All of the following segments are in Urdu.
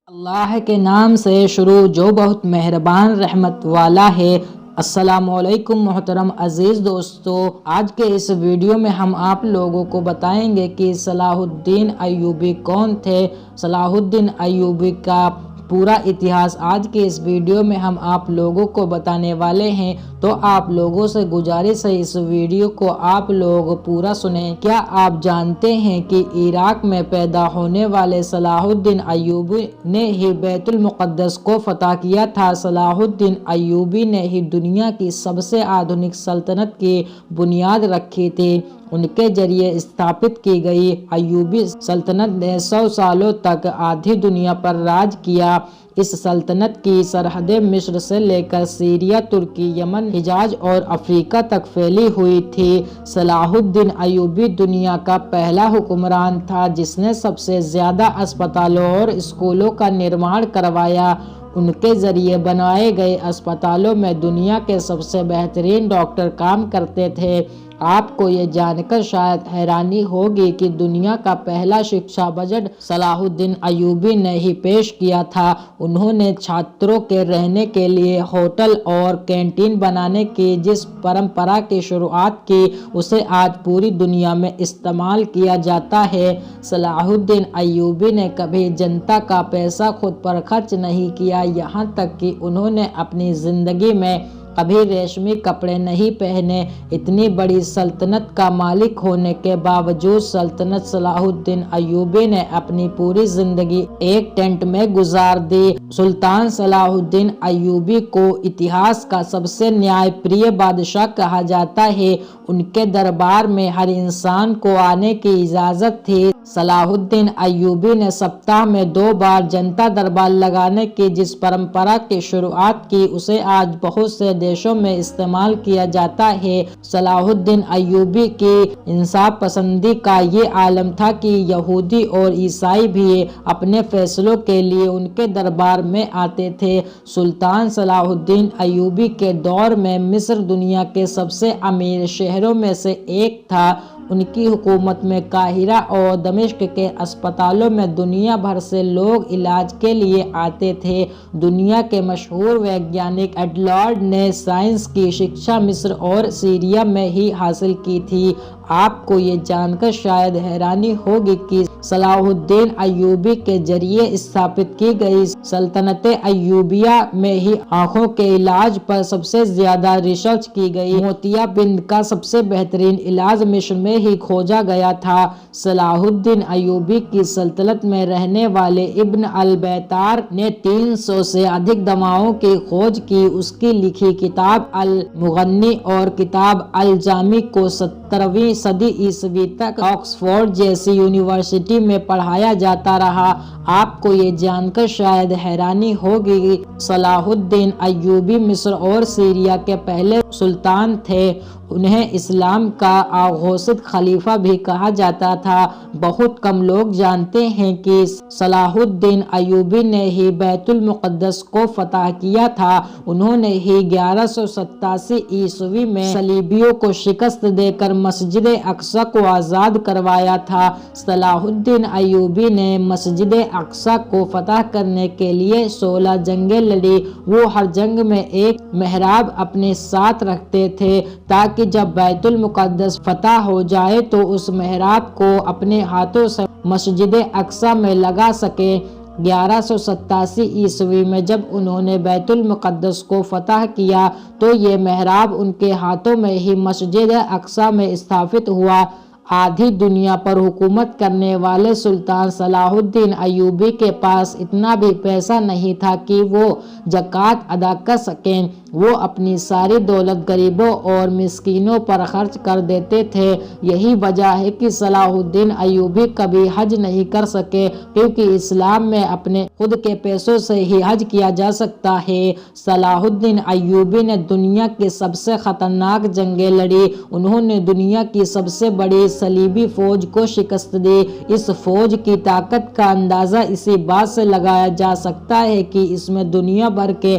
اللہ کے نام سے شروع جو بہت مہربان رحمت والا ہے۔ السلام علیکم محترم عزیز دوستو، آج کے اس ویڈیو میں ہم آپ لوگوں کو بتائیں گے کہ صلاح الدین ایوبی کون تھے۔ صلاح الدین ایوبی کا پورا اتہاس آج کے اس ویڈیو میں ہم آپ لوگوں کو بتانے والے ہیں، تو آپ لوگوں سے گزارش ہے اس ویڈیو کو آپ لوگ پورا سنیں۔ کیا آپ جانتے ہیں کہ عراق میں پیدا ہونے والے صلاح الدین ایوبی نے ہی بیت المقدس کو فتح کیا تھا؟ صلاح الدین ایوبی نے ہی دنیا کی سب سے آدھنک سلطنت کی بنیاد رکھی تھی۔ ان کے ذریعے استھاپت کی گئی ایوبی سلطنت نے 100 سالوں تک آدھی دنیا پر راج کیا۔ اس سلطنت کی سرحدیں مصر سے لے کر سیریا، ترکی، یمن، حجاز اور افریقہ تک پھیلی ہوئی تھی۔ صلاح الدین ایوبی دنیا کا پہلا حکمران تھا جس نے سب سے زیادہ اسپتالوں اور اسکولوں کا نرمان کروایا۔ ان کے ذریعے بنائے گئے اسپتالوں میں دنیا کے سب سے بہترین ڈاکٹر کام کرتے تھے۔ آپ کو یہ جان کر شاید حیرانی ہوگی کہ دنیا کا پہلا شکشا بجٹ صلاح الدین ایوبی نے ہی پیش کیا تھا۔ انہوں نے چھاتروں کے رہنے کے لیے ہوٹل اور کینٹین بنانے کی جس پرمپرا کی شروعات کی اسے آج پوری دنیا میں استعمال کیا جاتا ہے۔ صلاح الدین ایوبی نے کبھی جنتا کا پیسہ خود پر خرچ نہیں کیا، یہاں تک کہ انہوں نے اپنی زندگی میں کبھی ریشمی کپڑے نہیں پہنے۔ اتنی بڑی سلطنت کا مالک ہونے کے باوجود سلطنت صلاح الدین ایوبی نے اپنی پوری زندگی ایک ٹینٹ میں گزار دی۔ سلطان صلاح الدین ایوبی کو اتہاس کا سب سے نیائے پریہ بادشاہ کہا جاتا ہے۔ ان کے دربار میں ہر انسان کو آنے کی اجازت تھی۔ صلاح الدین ایوبی نے سپتاہ میں 2 بار جنتا دربار لگانے کی جس پرمپرا کی شروعات کی اسے آج بہت سے دیشوں میں استعمال کیا جاتا ہے۔ صلاح الدین ایوبی کی انصاف پسندی کا یہ عالم تھا کہ یہودی اور عیسائی بھی اپنے فیصلوں کے لیے ان کے دربار میں آتے تھے۔ سلطان صلاح الدین ایوبی کے دور میں مصر دنیا کے سب سے امیر شہروں میں سے ایک تھا۔ ان کی حکومت میں قاہرہ اور دمشق کے اسپتالوں میں دنیا بھر سے لوگ علاج کے لیے آتے تھے۔ دنیا کے مشہور ویگیانک ایڈلارڈ نے سائنس کی شکشا مصر اور سیریا میں ہی حاصل کی تھی۔ آپ کو یہ جان کر شاید حیرانی ہوگی کہ صلاح الدین ایوبی کے ذریعے استھاپت کی گئی سلطنت ایوبیہ میں ہی آنکھوں کے علاج پر سب سے زیادہ ریسرچ کی گئی۔ موتیا بند کا سب سے بہترین علاج مصر میں ہی کھوجا گیا تھا۔ صلاح الدین ایوبی کی سلطنت میں رہنے والے ابن البیتار نے 300 سے ادھک دواؤں کی کھوج کی۔ اس کی لکھی کتاب المغنی اور کتاب الجامی کو 17ویں صدی عیسوی تک آکسفورڈ جیسی یونیورسٹی میں پڑھایا جاتا رہا۔ آپ کو یہ جان کر شاید حیرانی ہوگی کہ صلاح الدین ایوبی مصر اور سیریا کے پہلے سلطان تھے۔ انہیں اسلام کا آغوشیت خلیفہ بھی کہا جاتا تھا۔ بہت کم لوگ جانتے ہیں کہ صلاح الدین ایوبی نے ہی بیت المقدس کو فتح کیا تھا۔ انہوں نے ہی 1187 عیسوی میں صلیبیوں کو شکست دے کر مسجد اقصی کو آزاد کروایا تھا۔ صلاح الدین ایوبی نے مسجد اقصی کو فتح کرنے کے لیے 16 جنگیں لڑی۔ وہ ہر جنگ میں ایک محراب اپنے ساتھ رکھتے تھے تاکہ جب بیت المقدس فتح ہو جائے تو اس محراب کو اپنے ہاتھوں سے مسجد اقصی میں لگا سکیں۔ 1187 عیسوی میں جب انہوں نے بیت المقدس کو فتح کیا تو یہ محراب ان کے ہاتھوں میں ہی مسجد اقصی میں استھاپت ہوا۔ آدھی دنیا پر حکومت کرنے والے سلطان صلاح الدین ایوبی کے پاس اتنا بھی پیسہ نہیں تھا کہ وہ زکوٰۃ ادا کر سکیں۔ وہ اپنی ساری دولت غریبوں اور مسکینوں پر خرچ کر دیتے تھے۔ یہی وجہ ہے کہ صلاح الدین ایوبی کبھی حج نہیں کر سکے، کیونکہ اسلام میں اپنے خود کے پیسوں سے ہی حج کیا جا سکتا ہے۔ صلاح الدین ایوبی نے دنیا کی سب سے خطرناک جنگیں لڑی۔ انہوں نے دنیا کی سب سے بڑی صلیبی فوج کو شکست دی۔ اس فوج کی طاقت کا اندازہ اسی بات سے لگایا جا سکتا ہے کہ اس میں دنیا بھر کے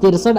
63